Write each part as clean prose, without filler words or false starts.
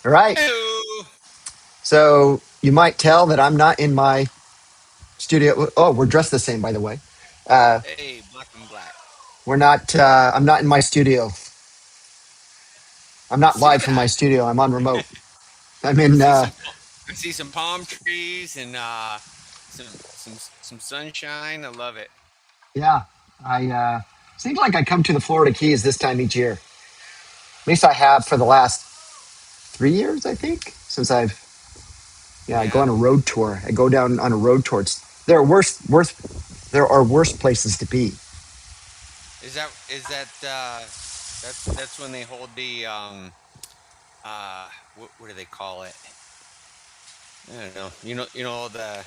All right. Hello. So you might tell that I'm not in my studio. Oh, we're dressed the same, by the way. Uh, Hey, black and black. we're not. I'm not in my studio. I'm I not see live from my that. studio. I'm on remote. I'm I in. see some. I see some palm trees and some sunshine. I love it. Yeah. I seems like I come to the Florida Keys this time each year. At least I have for the last 3 years, I think, since I've. Yeah, I go Yeah. on a road tour. I go down on a road tour. There are worse. There are worse places to be. Is that that's when they hold the what do they call it? I don't know. You know all the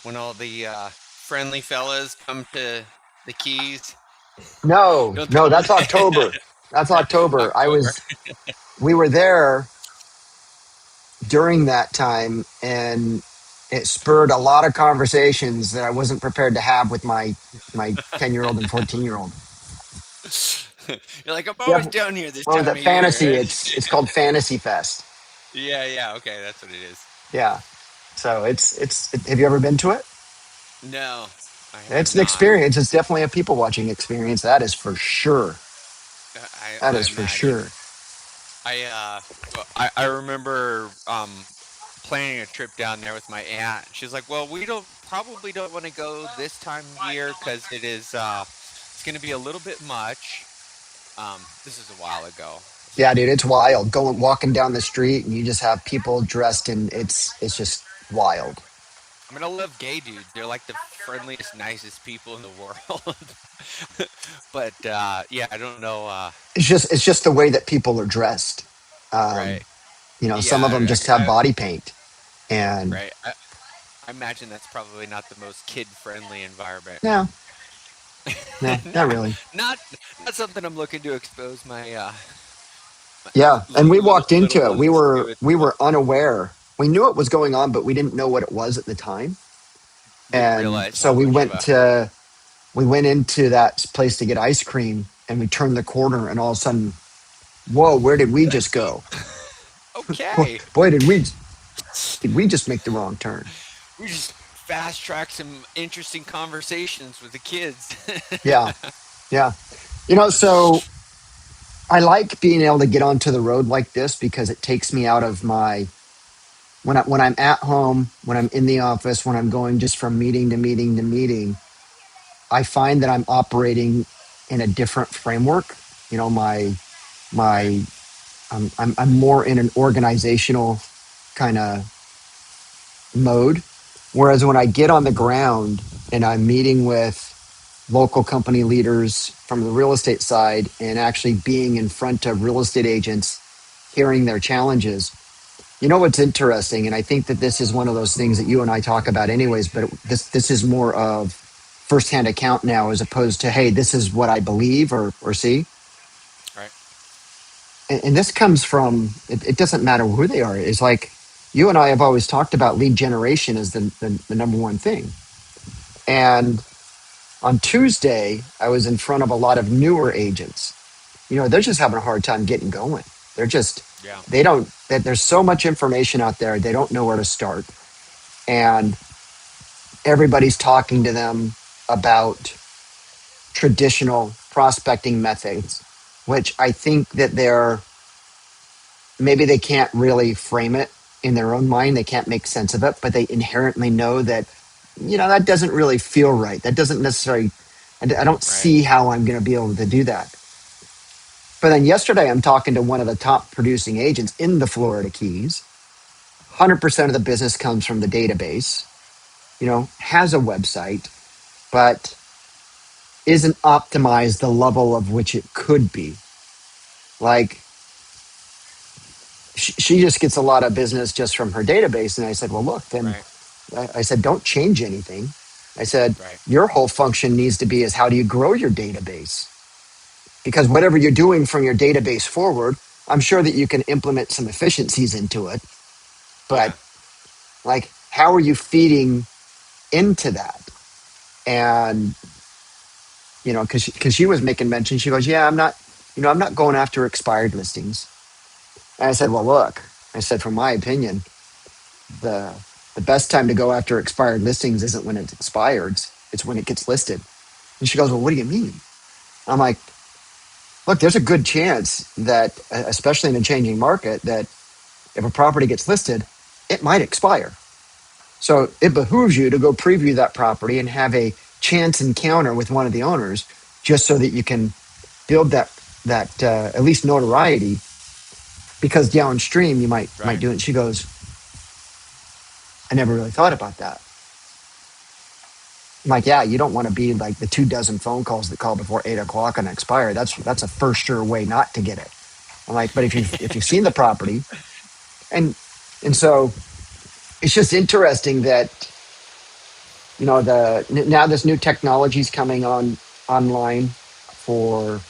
when all the friendly fellas come to the Keys. No, Don't they no, hold that's October. That's October. October? We were there during that time, and it spurred a lot of conversations that I wasn't prepared to have with my 10-year-old and 14-year-old. You're like, I'm Yep. always down here this What was time it? of Fantasy. year. It's called Fantasy Fest. Yeah, yeah, okay, that's what it is. Yeah. So have you ever been to it? No, I have It's an not. experience. It's definitely a people watching experience. That is for sure. That I is for imagine. sure. I remember planning a trip down there with my aunt. She's like, "Well, we don't probably don't want to go this time of year because it's going to be a little bit much." This is a while ago. Yeah, dude, it's wild. Going walking down the street and you just have people dressed in it's just wild. I mean, I love gay dudes. They're like the friendliest, nicest people in the world. But yeah, I don't know. It's just the way that people are dressed. Um, Right? some Yeah, of them just have I body paint, and right. I imagine that's probably not the most kid-friendly environment. no, no, not not, really. not, not something I'm looking to expose my Yeah, and we walked little into it. We ones to were at we school. were unaware. We knew it was going on, but we didn't know what it was at the time. Didn't And realize so how much of a we went into that place to get ice cream, and we turned the corner, and all of a sudden, whoa, where did we just let's go. go? Okay, Boy, did we just make the wrong turn? we just fast track some interesting conversations with the kids. Yeah, yeah. So I like being able to get onto the road like this because it takes me out of my when I'm at home, when I'm in the office, when I'm going just from meeting to meeting to meeting, I find that I'm operating in a different framework. You know, Right, my I'm more in an organizational kind of mode. Whereas when I get on the ground and I'm meeting with local company leaders from the real estate side and actually being in front of real estate agents, hearing their challenges. You know what's interesting, and I think that this is one of those things that you and I talk about anyways, but this is more of firsthand account now as opposed to, hey, this is what I believe or see. right. And this comes from it doesn't matter who they are. It's like you and I have always talked about lead generation as the number one thing. And on Tuesday, I was in front of a lot of newer agents. They're just having a hard time getting going. They're just Yeah, they don't that there's so much information out there, they don't know where to start. And everybody's talking to them about traditional prospecting methods, which I think that maybe they can't really frame it in their own mind. They can't make sense of it, but they inherently know that, that doesn't really feel right. That doesn't necessarily, I don't right. see how I'm going to be able to do that. But then yesterday, I'm talking to one of the top producing agents in the Florida Keys. 100% of the business comes from the database, has a website, but isn't optimized the level of which it could be. Like, she just gets a lot of business just from her database. And I said, well, look, then Right, I said, don't change anything. I said, right, your whole function needs to be is how do you grow your database? Because whatever you're doing from your database forward, I'm sure that you can implement some efficiencies into it. But yeah, like, how are you feeding into that? And, because she was making mention, she goes, yeah, I'm not going after expired listings. And I said, well, look. I said, from my opinion, the the best time to go after expired listings isn't when it expires; it's when it gets listed. And she goes, "Well, what do you mean?" I'm like, "Look, there's a good chance that, especially in a changing market, that if a property gets listed, it might expire. So it behooves you to go preview that property and have a chance encounter with one of the owners, just so that you can build that at least notoriety, because downstream you might Right. do it." And she goes, "I never really thought about that." I'm like, "Yeah, you don't want to be like the 2 dozen phone calls that call before 8 o'clock and expire. That's a first sure way not to get it." I'm like, "But if you've seen the property, and so it's just interesting that, the now this new technology is coming on online for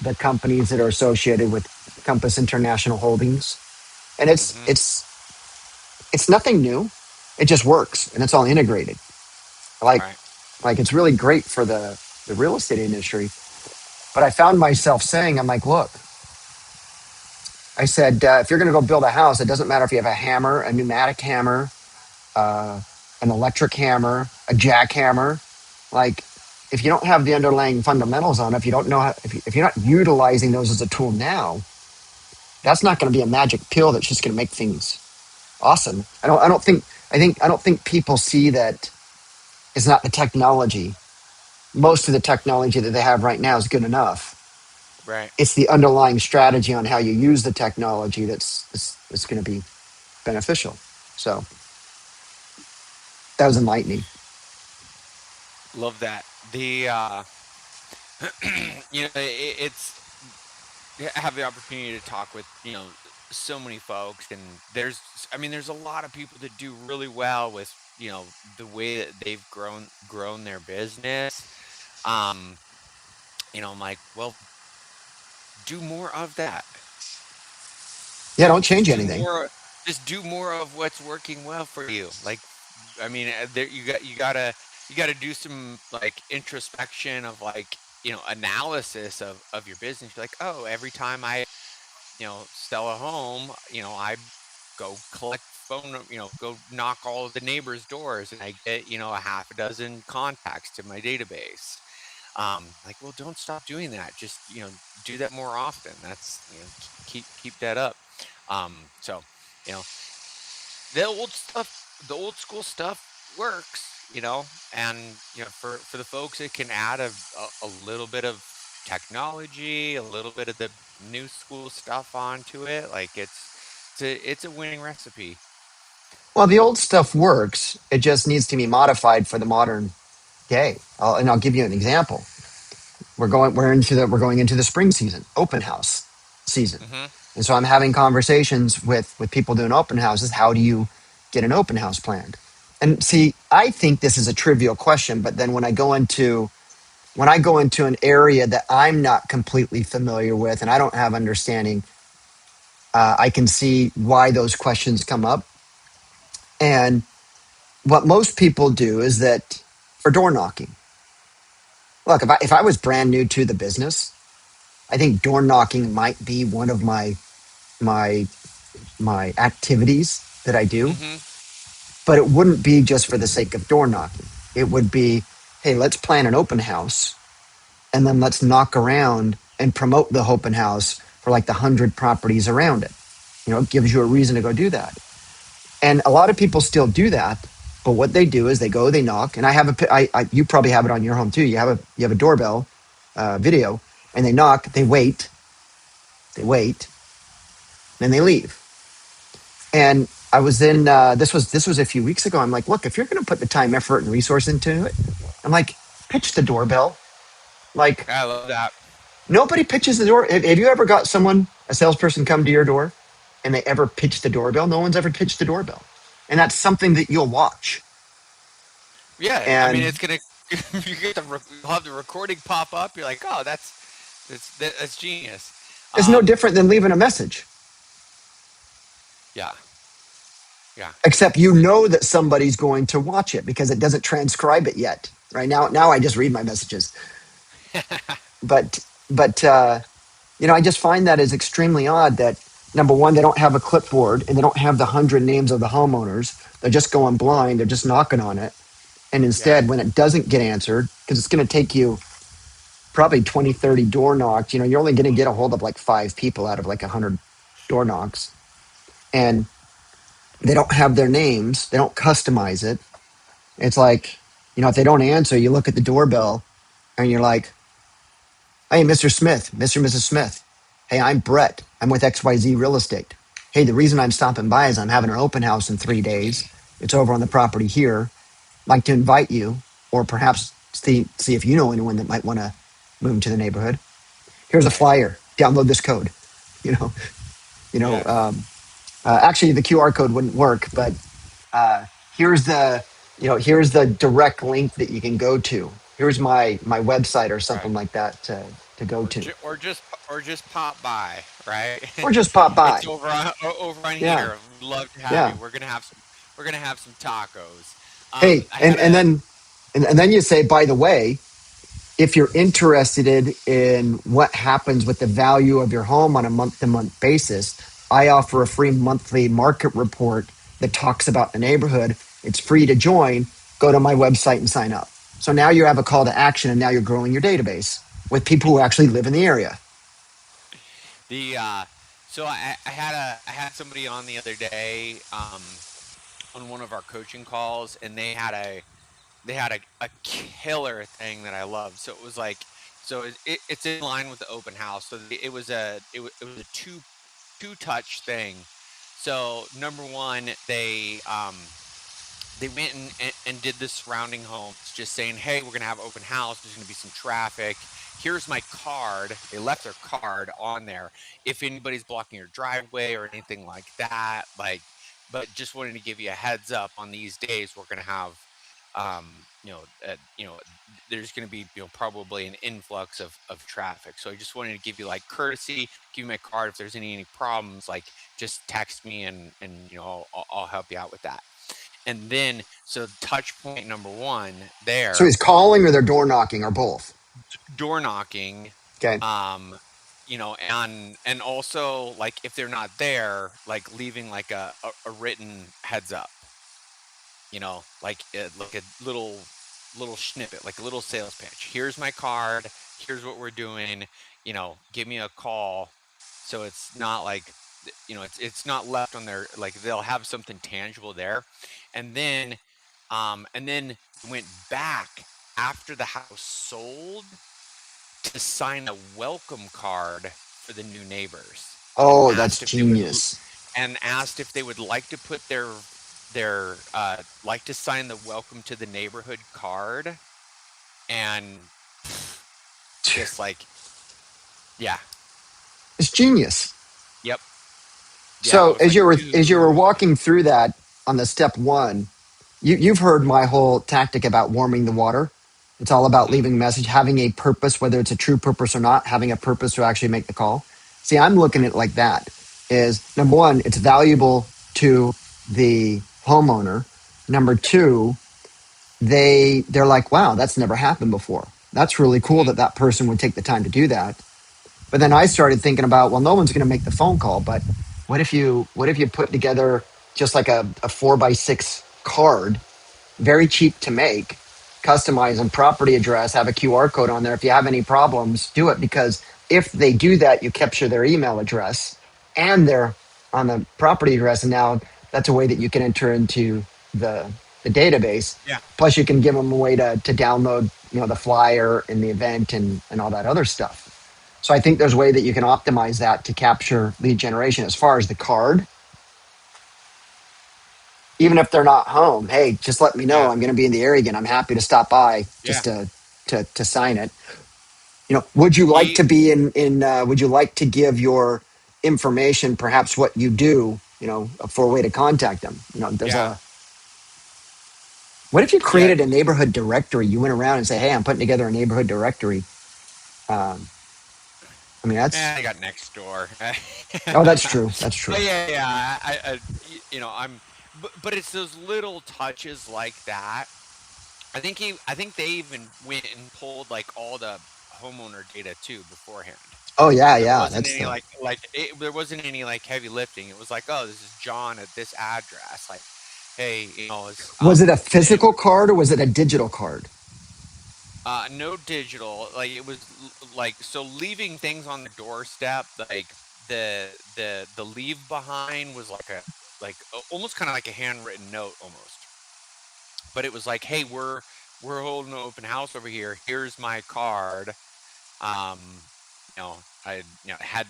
the companies that are associated with Compass International Holdings, and it's Mhm. it's it's nothing new. It just works and it's all integrated. Like Right. like it's really great for the real estate industry. But I found myself saying, I'm like, look, I said, if you're going to go build a house, it doesn't matter if you have a hammer, a pneumatic hammer, uh, an electric hammer, a jackhammer. Like, if you don't have the underlying fundamentals on it, if you don't know how, if you're not utilizing those as a tool now, that's not going to be a magic pill that's just going to make things awesome. I don't think people see that it's not the technology. Most of the technology that they have right now is good enough. Right. It's the underlying strategy on how you use the technology that's going to be beneficial. So that was enlightening. Love that. The it's I have the opportunity to talk with, so many folks, and there's a lot of people that do really well with, the way that they've grown their business. Um, I'm like, well, do more of that. Yeah, don't change Just do anything. more just do more of what's working well for you. Like, I mean, there you gotta do some, like, introspection of, like, analysis of your business. You're like, "Oh, every time I, sell a home, I go collect go knock all of the neighbors' doors, and I get, a half a dozen contacts to my database." Like, well, don't stop doing that. Just, do that more often. That's, keep that up. So, you know, the old school stuff works, and, for the folks it can add a little bit of technology, a little bit of the new school stuff onto it. Like, it's a winning recipe. Well, the old stuff works. It just needs to be modified for the modern day. And I'll give you an example. We're going into the spring season, open house season, Hmm. and so I'm having conversations with people doing open houses. How do you get an open house planned? And see, I think this is a trivial question, but then when I go into an area that I'm not completely familiar with and I don't have understanding, I can see why those questions come up. And what most people do is that, for door knocking, look, if I was brand new to the business, I think door knocking might be one of my my activities that I do, Hmm. but it wouldn't be just for the sake of door knocking. It would be, hey, let's plan an open house and then let's knock around and promote the open house for like the 100 properties around it. It gives you a reason to go do that. And a lot of people still do that, but what they do is they go, they knock, and you probably have it on your home too. You have a doorbell video, and they knock, they wait, then they leave. And I was in this was a few weeks ago. I'm like, look, if you're going to put the time, effort, and resource into it, I'm like, pitch the doorbell. Like, I love that. nobody pitches the door. Have you ever got a salesperson, come to your door, and they ever pitch the doorbell? No one's ever pitched the doorbell, and that's something that you'll watch. Yeah, I mean, And it's gonna you'll have the recording pop up. You're like, oh, that's genius. it's no Um, different than leaving a message, yeah, yeah. except that somebody's going to watch it because it doesn't transcribe it yet. Right now I just read my messages, but I just find that is extremely odd that number one, they don't have a clipboard and they don't have the 100 names of the homeowners. They're just going blind. They're just knocking on it. And Yeah. instead, when it doesn't get answered, because it's going to take you probably 20, 30 door knocks, you're only going to get a hold of like 5 people out of like 100 door knocks. And they don't have their names. They don't customize it. It's like, if they don't answer, you look at the doorbell and you're like, hey, Mr. Smith, Mr. and Mrs. Smith. Hey, I'm Brett. I'm with XYZ Real Estate. Hey, the reason I'm stopping by is I'm having an open house in 3 days. It's over on the property here. I'd like to invite you, or perhaps see if you know anyone that might want to move into the neighborhood. Here's a Right. flyer. Download this code. You know, you know. Yeah. Actually, the QR code wouldn't work, but uh, here's the direct link that you can go to. Here's my website or Right. something like that to go to, Or just pop by, right? or just pop It's by. over on Yeah, here. We'd love to have yeah. you. We're gonna have some tacos. Hey, I and had and a then and then you say, by the way, if you're interested in what happens with the value of your home on a month to month basis, I offer a free monthly market report that talks about the neighborhood. It's free to join. Go to my website and sign up. So now you have a call to action, and now you're growing your database with people who actually live in the area. the so I had somebody on the other day on one of our coaching calls, and they had a killer thing that I loved. So it was like, it's in line with the open house. So it was a two touch thing. So number one, they went and did the surrounding homes, just saying, hey, we're gonna have open house. There's gonna be some traffic. Here's my card. They left their card on there. If anybody's blocking your driveway or anything like that, but just wanted to give you a heads up on these days we're gonna have um you know you know there's going to be probably an influx of traffic, so I just wanted to give you like courtesy, give you my card. If there's any problems, like just text me, and I'll help you out with that. And then so touch point number one So there, he's calling or they're door knocking or both. door knocking. Okay. um and also, like, if they're not there, like leaving like a written heads up, like a little snippet, like a little sales pitch. Here's my card. Here's what we're doing. Give me a call. So it's not like, it's not left on their, like, they'll have something tangible there. And then went back after the house sold to sign a welcome card for the new neighbors, and Oh, that's asked if they would genius. like to put their like to sign the welcome to the neighborhood card. And just like, yeah. It's genius. Yep. Yeah, I So was like, as you were dude. walking through that on the step one, you've heard my whole tactic about warming the water. It's all about Mhm. leaving a message, having a purpose, whether it's a true purpose or not, having a purpose to actually make the call. See, I'm looking Right. at it like that. Is number one, it's valuable to the homeowner. Number two, they're like, wow, that's never happened before. That's really cool Mhm. that that person would take the time to do that. But then I started thinking about, well, no one's going to make the phone call, but what if you put together just like a 4x6 card, very cheap to make, customize and property address, have a QR code on there. If you have any problems, do it, because if they do that, you capture their email address and their on the property address, and now that's a way that you can enter into the the database. Yeah. Plus, you can give them a way to download, the flyer and the event and all that other stuff. So I think there's a way that you can optimize that to capture lead generation. As far as the card, even if they're not home, hey, just let me know. Yeah. I'm going to be in the area again. I'm happy to stop by Yeah. just to sign it. Would you like He to be in? Would you like to give your information, perhaps what you do, for a way to contact them? There's Yeah. a. What if you Yeah. created a neighborhood directory? You went around and say, hey, I'm putting together a neighborhood directory. Um, I mean, that's. I got next door. Oh, that's true. That's true. But yeah, yeah. I'm. But it's those little touches like that. I think they even went and pulled like all the homeowner data too beforehand. Oh yeah, There yeah. wasn't That's any the there wasn't any like heavy lifting. It was like, oh, this is John at this address. Like, hey, it's Was it a and physical card or was it a digital card? no digital. Like it was like so leaving things on the doorstep. Like the leave behind was like almost kind of like a handwritten note almost. But it was like, hey, we're holding an open house over here. Here's my card. I had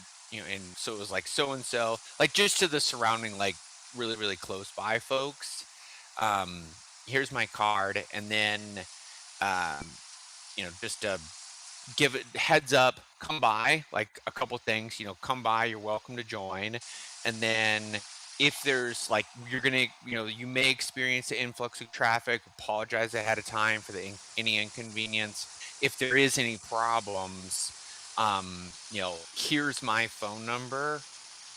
and so it was like so and so, like just to the surrounding, like really really close by folks. Here's my card, and then um, just give it heads up, come by, like a couple things, come by, you're welcome to join. And then if there's like you're gonna, you may experience an influx of traffic, apologize ahead of time for any inconvenience. If there is any problems, here's my phone number.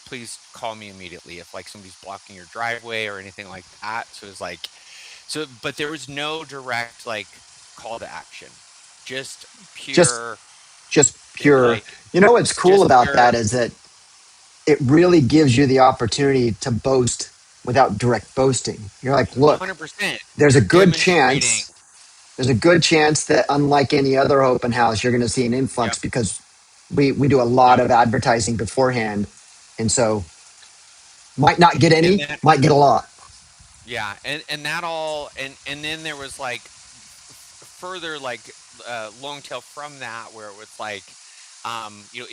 Please call me immediately if like somebody's blocking your driveway or anything like that. So it's like but there was no direct like call to action. Just Just pure just it was pure. like You know what's cool just about that pure is that it really gives you the opportunity to boast without direct boasting. You're like, look, 100%. there's a You're good demonstrating. chance there's a good chance that unlike any other open house, you're going to see an Yep, influx because we do a lot yep. of advertising beforehand. And so might not get And any, then might get a lot. yeah, and that all and then there was like further like long tail from that where it was like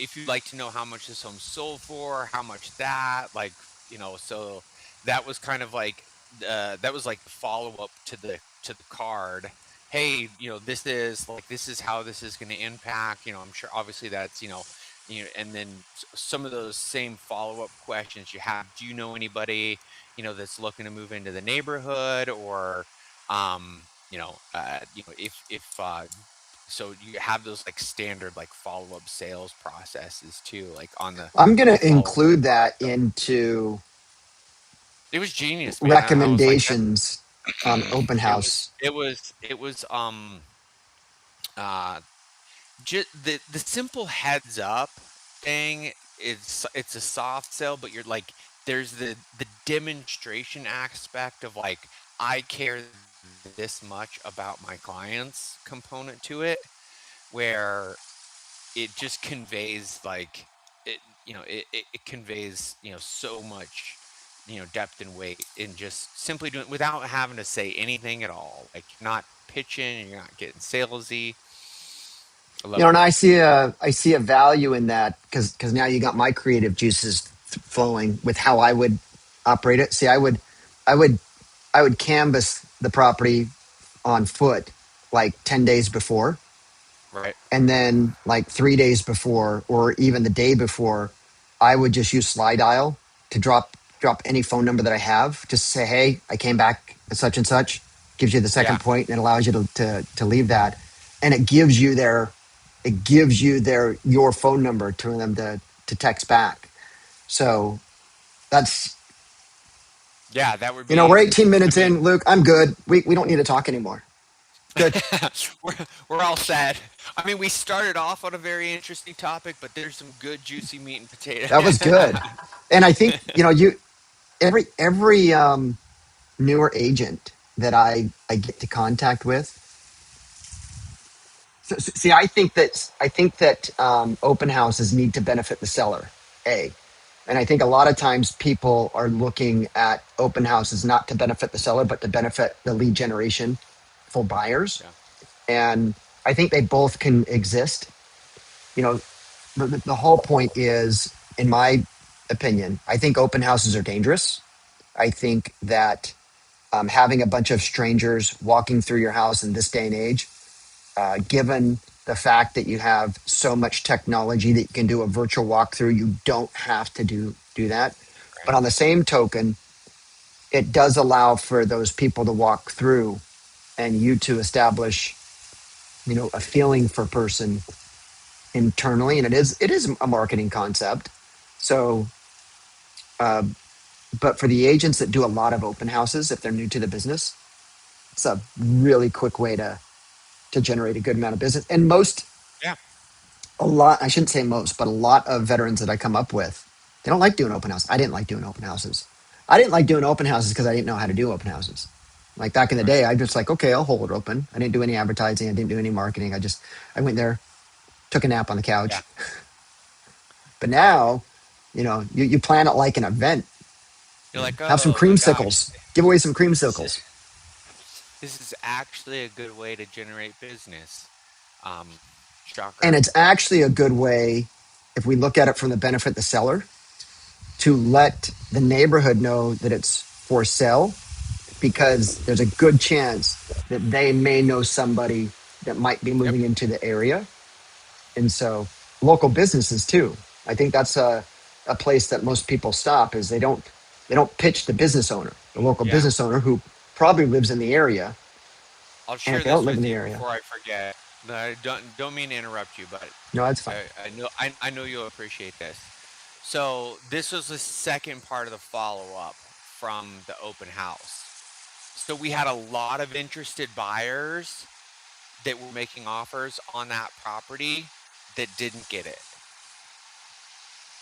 if you'd like to know how much this home sold for, how much that like, so that was kind of like that was like the follow up to the card. Hey, this is how this is going to impact, I'm sure obviously that's and then some of those same follow up questions you have. Do you know anybody that's looking to move into the neighborhood, or if so you have those like standard like follow up sales processes too, like on I'm going the to follow up include card. that So into it was genius, man. I was like that. recommendations on open it was house. it was it was uh just the simple heads up thing. It's a soft sell, but you're like there's the demonstration aspect of like I care this much about my clients component to it, where it just conveys like it conveys so much depth and weight in just simply doing without having to say anything at all, like you're not pitching, you're not getting salesy. I You know, loved and it. I see a value in that because now you got my creative juices flowing with how I would operate it. See, I would I would canvas the property on foot like 10 days before, Right. and then like 3 days before or even the day before, I would just use slide dial to drop any phone number that I have, just say, hey, I came back at such and such. Gives you the second Yeah. point and it allows you to leave that. And it gives you your phone number to them to text back. So that's Yeah, that would we're be 18 I minutes mean in, Luke. I'm good. We don't need to talk anymore. Good. we're all set. I mean, we started off on a very interesting topic, but there's some good juicy meat and potato. That was good. And I think, you every newer agent that I get to contact with. See, I think that open houses need to benefit the seller. A, and I think a lot of times people are looking at open houses not to benefit the seller, but to benefit the lead generation for buyers. Yeah. And I think they both can exist. You know, the whole point is, in my opinion, I think open houses are dangerous. I think that having a bunch of strangers walking through your house in this day and age, given the fact that you have so much technology that you can do a virtual walkthrough, you don't have to do that. But Right. on the same token, it does allow for those people to walk through and you to establish, a feeling for person internally, and it is a marketing concept. So, uh, but for the agents that do a lot of open houses, if they're new to the business, it's a really quick way to generate a good amount of business. And most Yeah. a lot, I shouldn't say most, but a lot of veterans that I come up with, they don't like doing open houses. I didn't like doing open houses. I didn't like doing open houses because I didn't know how to do open houses. Like back in the Right. day, I just like, okay, I'll hold it open. I didn't do any advertising. I didn't do any marketing. I went there, took a nap on the Yeah. couch. But Right. now, you plan it like an event. You're like, Have some oh my gosh, creamsicles. Give away some this is creamsicles. this is actually a good way to generate business. Um, And Shocker. it's actually a good way, if we look at it from the benefit of the seller, to let the neighborhood know that it's for sale because there's a good chance that they may know somebody that might be Yep. moving into the area. And so local businesses too. I think that's a place that most people stop is they don't pitch the business owner, the local Yeah. business owner who probably lives in the area. I'll And if share they don't this live in with the you area, before I forget. No, I don't mean to interrupt you, but no, that's fine. I know you'll appreciate this. So this was the second part of the follow up from the open house. So we had a lot of interested buyers that were making offers on that property that didn't get it.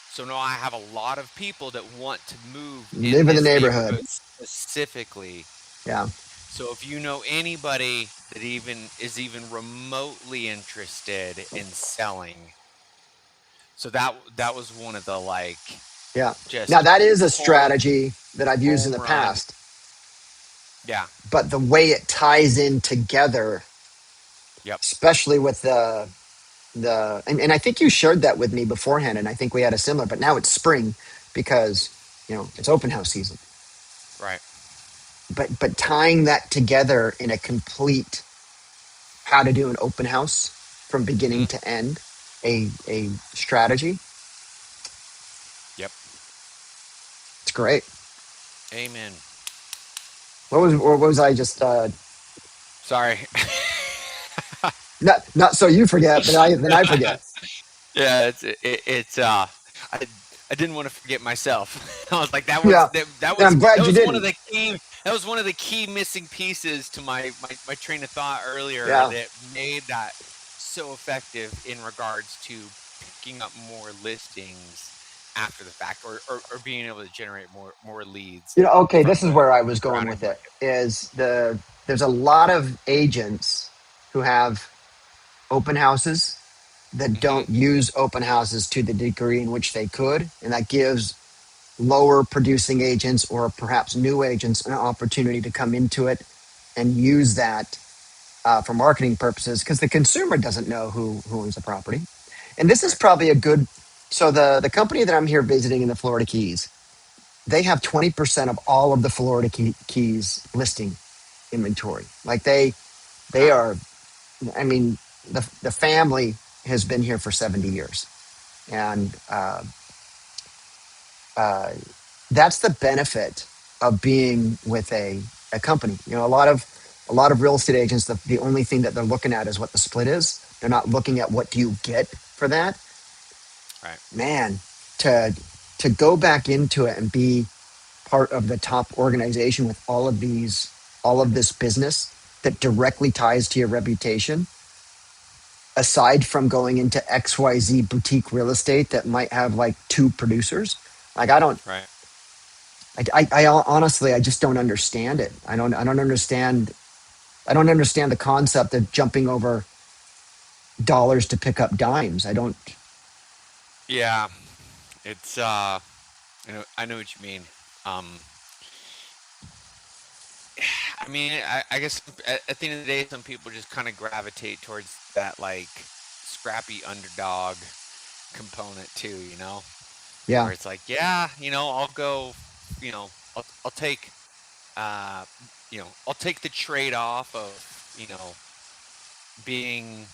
So now I have a lot of people that want to move in Live in the this neighborhood. neighborhood specifically. Yeah. So if you know anybody that is even remotely interested in selling, so that was one of the like Yeah. Now just that is a home strategy that I've used in home the run. past, Yeah. but the way it ties in together, Yep. especially with and I think you shared that with me beforehand, and I think we had a similar, but now it's spring because it's open house season. Right. But tying that together in a complete how to do an open house from beginning Hmm. to end, a strategy, Yep. it's great. Amen. What was I just Sorry. not so you forget, but I forget. Yeah, I I didn't want to forget myself. I was like Yeah, and I'm that glad you was one of didn't. the key that was one of the key missing pieces to my train of thought earlier Yeah, that made that so effective in regards to picking up more listings after the fact or being able to generate more leads okay, from this is the where I was going surrounding with it. market. Is there's a lot of agents who have open houses that Hmm. don't use open houses to the degree in which they could, and that gives lower producing agents or perhaps new agents an opportunity to come into it and use that for marketing purposes because the consumer doesn't know who owns the property. And this is Right. probably a good. So the company that I'm here visiting in the Florida Keys, they have 20% of all of the Florida Keys listing inventory. Like they Wow. are. I mean, the family has been here for 70 years, and uh, that's the benefit of being with a company. A lot of real estate agents, the only thing that they're looking at is what the split is. They're not looking at what do you get for that. Right. Man, to to go back into it and be part of the top organization with all of this business that directly ties to your reputation, aside from going into XYZ boutique real estate that might have like two producers. Like Right. I honestly, I just don't understand it. I don't understand the concept of jumping over dollars to pick up dimes. I don't. Yeah. It's I know what you mean. Um I mean, I guess at the end of the day, some people just kind of gravitate towards that like scrappy underdog component too, Yeah, where it's like, yeah, I'll go, I'll take, uh, I'll take the trade off of, being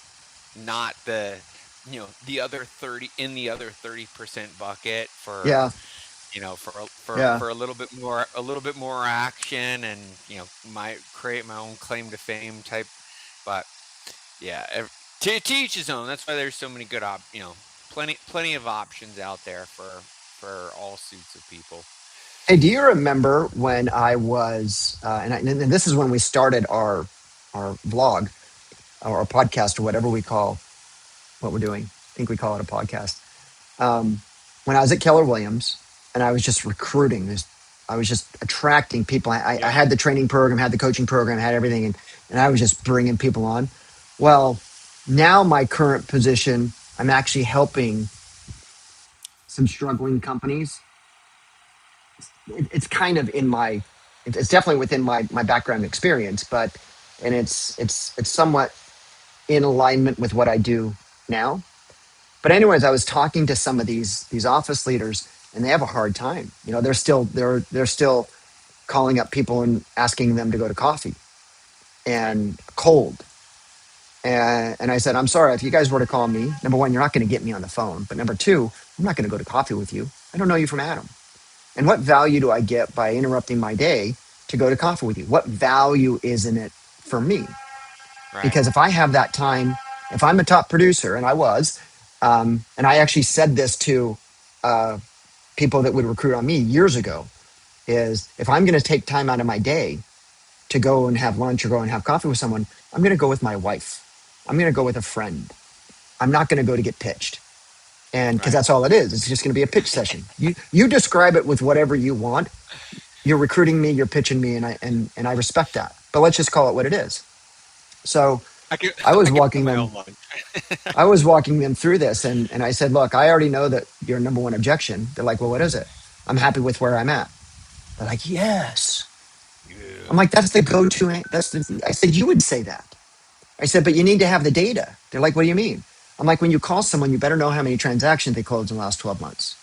not the other 30 in the other 30% bucket for yeah, yeah. for a little bit more action and might create my own claim to fame type. But yeah, to each his own. That's why there's so many good plenty of options out there for all suits of people. Hey, do you remember when I was, and this is when we started our vlog or our podcast or whatever we call what we're doing. think we call it a podcast. Um, when I was at Keller Williams and I was just recruiting, I was just attracting people. I Yep. had the training program, had the coaching program, had everything, and I was just bringing people on. Well, now my current position, I'm actually helping some struggling companies. It's kind of in my, it's definitely within my background experience, but and it's somewhat in alignment with what I do now. But anyways, I was talking to some of these office leaders, and they have a hard time. You know, they're still calling up people and asking them to go to coffee Right. and cold. And I said, I'm sorry, if you guys were to call me, number one, you're not going to get me on the phone. But number two, I'm not going to go to coffee with you. I don't know you from Adam. And what value do I get by interrupting my day to go to coffee with you? What value is in it for me? Right. Because if I have that time, if I'm a top producer, and I was, and I actually said this to uh, people that would recruit on me years ago, is if I'm going to take time out of my day to go and have lunch or go and have coffee with someone, I'm going to go with my wife. I'm going to go with a friend. I'm not going to go to get pitched. And because Right. that's all it is, it's just going to be a pitch session. You describe it with whatever you want. You're recruiting me, you're pitching me, and I respect that. But let's just call it what it is. So I can I was I can bring walking my them own lunch. I was walking them through this, and I said, look, I already know that your number one objection. They're like, well, what is it? I'm happy with where I'm at. They're like, yes. I'm Yeah. like, that's the go-to. I said, you would say that. I said, but you need to have the data. They're like, what do you mean? I'm like, when you call someone, you better know how many transactions they closed in the last 12 months.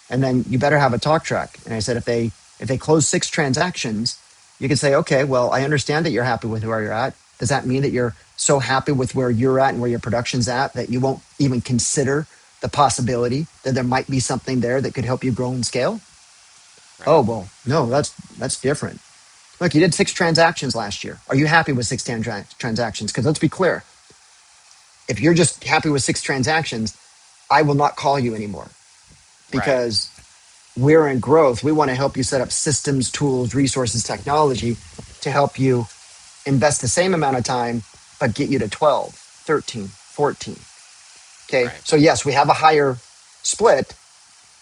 And then you better have a talk track. And I said, if they close 6 transactions, you can say, okay, well, I understand that you're happy with where you're at. Does that mean that you're so happy with where you're at and where your production's at that you won't even consider the possibility that there might be something there that could help you grow and scale? Oh, Right. well, no, that's different. Look, you did 6 transactions last year. Are you happy with 6 transactions? Because let's be clear, if you're just happy with 6 transactions, I will not call you anymore Right. because we're in growth. We want to help you set up systems, tools, resources, technology to help you invest the same amount of time, but get you to 12, 13, 14. Okay. Right. So, yes, we have a higher split,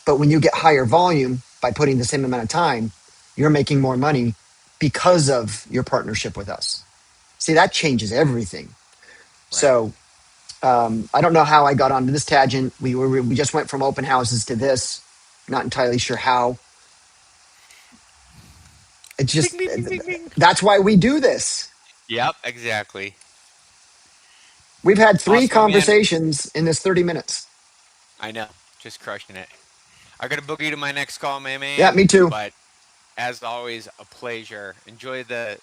but when you get higher volume by putting the same amount of time, you're making more money because of your partnership with us. See, that changes everything. Right. So, I don't know how I got onto this tangent. We just went from open houses to this. Not entirely sure how. It's Ding just ding ding ding ding. that's why we do this. Yep, exactly. We've had three Awesome, my man. conversations in this 30 minutes. I know. Just crushing it. I gotta boogie to my next call, my Yeah, man. me too. But as always, a pleasure. Enjoy the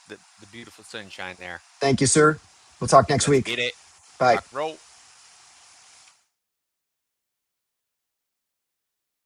beautiful sunshine there. Thank you, sir. We'll talk next Let's week. get it. Bye. Rock roll.